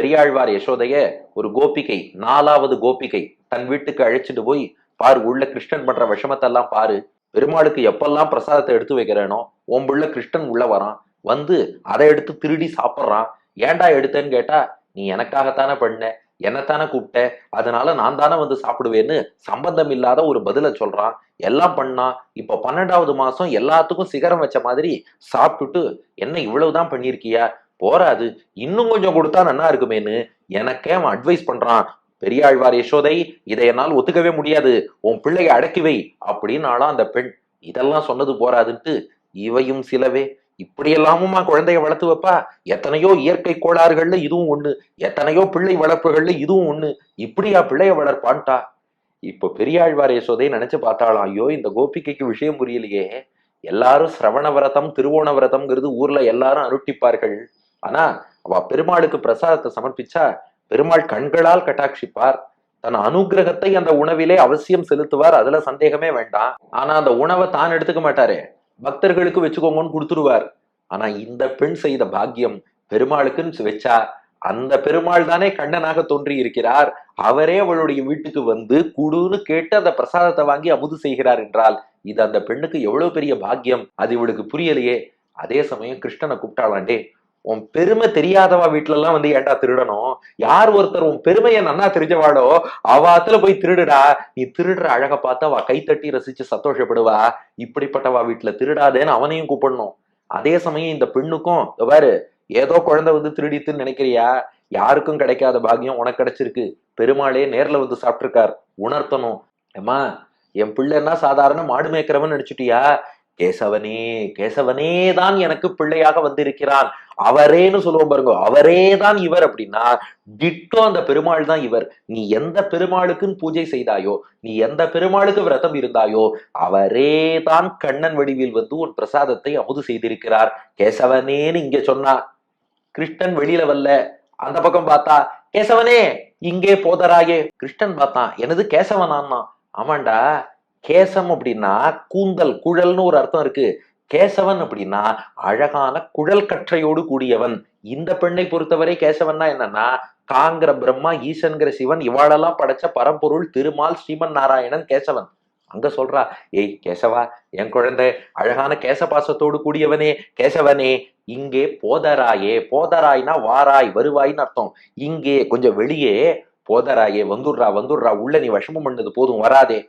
பெரியாழ்வார் யசோதைய ஒரு கோபிகை, 4வது கோபிகை தன் வீட்டுக்கு அழைச்சிட்டு போய், பாரு உள்ள கிருஷ்ணன் பண்ற விஷமத்தெல்லாம் பாரு, பெருமாளுக்கு எப்பெல்லாம் பிரசாதத்தை எடுத்து வைக்கிறேனோ உன் புள்ள கிருஷ்ணன் உள்ள வரான், வந்து அதை எடுத்து திருடி சாப்பிட்றான், ஏன்டா எடுத்தேன்னு கேட்டா, நீ எனக்காகத்தானே பண்ண, என்னத்தானே கூப்பிட்ட, அதனால நான் தானே வந்து சாப்பிடுவேன்னு சம்பந்தம் இல்லாத ஒரு பதில சொல்றான். எல்லாம் பண்ணா, இப்ப 12வது மாசம் எல்லாத்துக்கும் சிகரம் வச்ச மாதிரி சாப்பிட்டுட்டு, என்ன இவ்வளவுதான் பண்ணிருக்கியா, போராது, இன்னும் கொஞ்சம் கொடுத்தா நல்லா இருக்குமேன்னு எனக்கே அவன் அட்வைஸ் பண்றான். பெரியாழ்வார் யசோதை, இதை என்னால் ஒத்துக்கவே முடியாது, உன் பிள்ளைய அடக்கி வை அப்படின்னாலும் அந்த பெண். இதெல்லாம் சொன்னது போராதுன்ட்டு இவையும் சிலவே, இப்படியெல்லாமுமா குழந்தைய வளர்த்து வைப்பா, எத்தனையோ இயற்கை கோளாறுகள்ல இதுவும் ஒண்ணு, எத்தனையோ பிள்ளை வளர்ப்புகள்ல இதுவும் ஒண்ணு, இப்படியா பிள்ளைய வளர்ப்பான்ட்டா. இப்ப பெரியாழ்வார் யசோதை நினைச்சு பார்த்தாலும், ஐயோ இந்த கோபிகைக்கு விஷயம் புரியலையே, எல்லாரும் சிரவண விரதம் திருவோண விரதம்ங்கிறது ஊர்ல எல்லாரும் அனுஷ்டிப்பார்கள். ஆனா அவ பெருமாளுக்கு பிரசாதத்தை சமர்ப்பிச்சா பெருமாள் கண்களால் கட்டாட்சிப்பார், தன் அனுகிரகத்தை அந்த உணவிலே அவசியம் செலுத்துவார், அதுல சந்தேகமே வேண்டாம். ஆனா அந்த உணவை தான் எடுத்துக்க மாட்டாரு, பக்தர்களுக்கு வச்சுக்கோங்கன்னு கொடுத்துருவார். ஆனா இந்த பெண் செய்த பாக்கியம், பெருமாளுக்குன்னு வச்சா அந்த பெருமாள் தானே கண்ணனாக தோன்றி இருக்கிறார், அவரே அவளுடைய வீட்டுக்கு வந்து குடுன்னு கேட்டு அந்த பிரசாதத்தை வாங்கி அமுது செய்கிறார் என்றால் இது அந்த பெண்ணுக்கு எவ்வளவு பெரிய பாக்கியம், அது இவளுக்கு புரியலையே. அதே சமயம் கிருஷ்ணனை கூப்பிட்டாளாண்டே, உன் பெருமை தெரியாதவா வீட்டுல எல்லாம் வந்து ஏன்டா திருடணும், யார் ஒருத்தர் உன் பெருமையை நன்னா தெரிஞ்சவாளோ அவாத்துல போய் திருடுடா, நீ திருடுற அழக பார்த்து அவ கைத்தட்டி ரசிச்சு சந்தோஷப்படுவா, இப்படிப்பட்டவா வீட்டுல திருடாதேன்னு அவனையும் கூப்பிடணும். அதே சமயம் இந்த பெண்ணுக்கும், பாரு ஏதோ குழந்தை வந்து திருடித்துன்னு நினைக்கிறியா, யாருக்கும் கிடைக்காத பாக்கியம் உனக்கு கிடைச்சிருக்கு, பெருமாளே நேர்ல வந்து சாப்பிட்டிருக்கார், உணர்த்தணும். ஏமா என் பிள்ளைன்னா சாதாரண மாடு மேய்க்கிறவன் நினைச்சுட்டியா, கேசவனே கேசவனே தான் எனக்கு பிள்ளையாக வந்திருக்கிறான், அவரேன்னு சொல்லுவோம் பாருங்க, அவரே தான் இவர் அப்படின்னா டிட்டோ அந்த பெருமாள் தான் இவர். நீ எந்த பெருமாளுக்குன்னு பூஜை செய்தாயோ, நீ எந்த பெருமாளுக்கு விரதம் இருந்தாயோ, அவரே தான் கண்ணன் வடிவில் வந்து உன் பிரசாதத்தை அமுது செய்திருக்கிறார், கேசவனேன்னு இங்க சொன்னா. கிருஷ்ணன் வெளியில வரல, அந்த பக்கம் பார்த்தா கேசவனே இங்கே போதராயே, கிருஷ்ணன் பார்த்தான், எனது கேசவனான்னா. ஆமாண்டா, கேசம் அப்படின்னா கூந்தல் குழல்னு ஒரு அர்த்தம் இருக்கு, கேசவன் அப்படின்னா அழகான குழல் கற்றையோடு கூடியவன். இந்த பெண்ணை பொறுத்தவரை கேசவன்னா என்னன்னா, காங்கிற பிரம்மா ஈசன்கிற சிவன் இவாளெல்லாம் படைச்ச பரம்பொருள் திருமால் ஸ்ரீமன் நாராயணன் கேசவன். அங்க சொல்றா, ஏய் கேசவா என் குழந்தை, அழகான கேசபாசத்தோடு கூடியவனே கேசவனே, இங்கே போதராயே, போதராய்னா வாராய் வருவாய்ன்னு அர்த்தம், இங்கே கொஞ்சம் வெளியே போதராயே வந்துடுறா வந்துடுறா, உள்ள நீ விஷமம் பண்ணது போதும் வராதே.